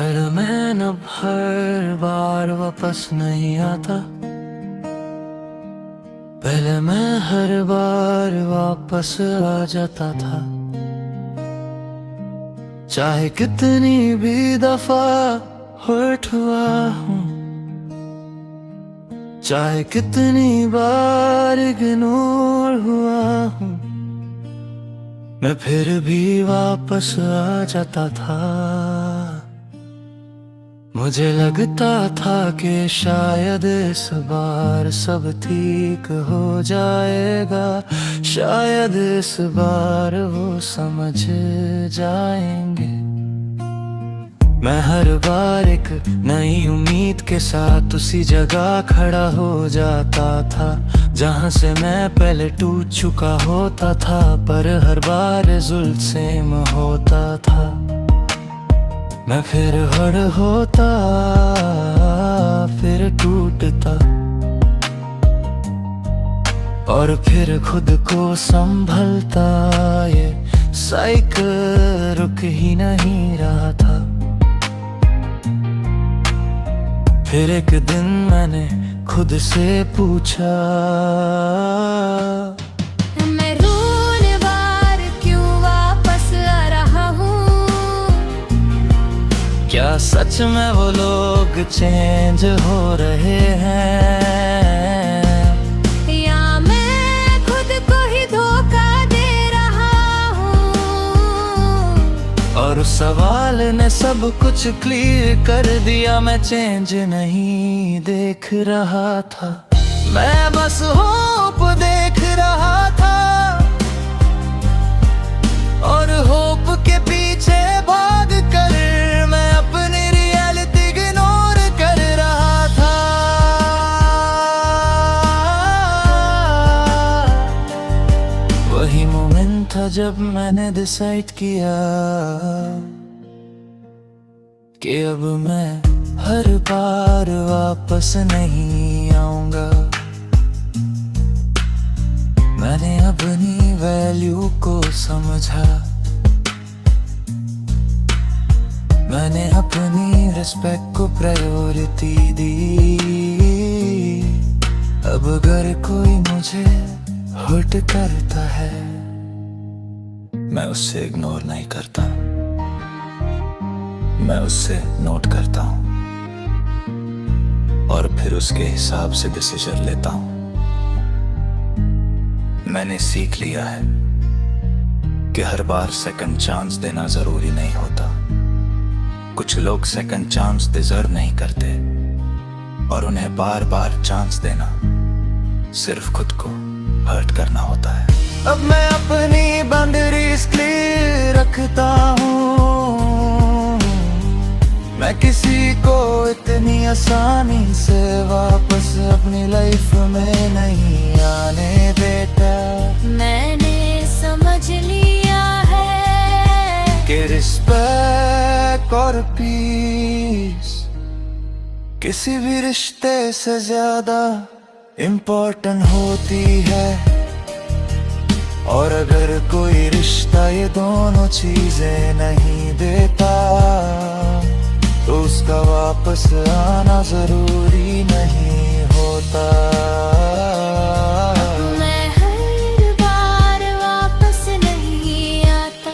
धड़ में अब हर बार वापस नहीं आता। पहले मैं हर बार वापस आ जाता था। चाहे कितनी भी दफा हर्ट हुआ हूँ, चाहे कितनी बार इग्नोर हुआ हूँ, मैं फिर भी वापस आ जाता था। मुझे लगता था कि शायद इस बार सब ठीक हो जाएगा, शायद इस बार वो समझ जाएंगे। मैं हर बार एक नई उम्मीद के साथ उसी जगह खड़ा हो जाता था जहां से मैं पहले टूट चुका होता था, पर हर बार रिजल्ट सेम होता था। मैं फिर हड़ होता, फिर टूटता, और फिर खुद को संभलता। ये साइकिल रुक ही नहीं रहा था। फिर एक दिन मैंने खुद से पूछा, मैं रोने बार क्यों वापस आ रहा हूँ? क्या सच में वो लोग चेंज हो रहे हैं, या मैं खुद को ही धोखा दे रहा हूँ? और उस सवाल ने सब कुछ क्लियर कर दिया। मैं चेंज नहीं देख रहा था, मैं बस होप देख रहा था, और होप के पीछे भाग कर मैं अपनी रियलिटी इग्नोर कर रहा था। वही मोमेंट था जब मैंने डिसाइड किया कि अब मैं हर बार वापस नहीं आऊंगा। मैंने अपनी वैल्यू को समझा, मैंने अपनी रिस्पेक्ट को प्रायोरिटी दी। अब अगर कोई मुझे हर्ट करता है, मैं उससे इग्नोर नहीं करता, मैं उससे नोट करता हूं, और फिर उसके हिसाब से डिसीजन लेता हूं। मैंने सीख लिया है कि हर बार सेकंड चांस देना जरूरी नहीं होता। कुछ लोग सेकंड चांस डिजर्व नहीं करते, और उन्हें बार बार चांस देना सिर्फ खुद को हर्ट करना होता है। अब मैं अपनी बाउंड्रीज क्लियर रखता हूँ, मैं किसी को इतनी आसानी से वापस अपनी लाइफ में नहीं आने देता। मैंने समझ लिया है कि रिस्पेक्ट और पीस किसी भी रिश्ते से ज्यादा इम्पोर्टेंट होती है, और अगर कोई रिश्ता ये दोनों चीजें नहीं देता, तो उसका वापस आना जरूरी नहीं होता। मैं हर बार वापस नहीं आता,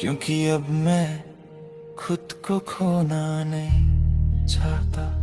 क्योंकि अब मैं खुद को खोना नहीं चाहता।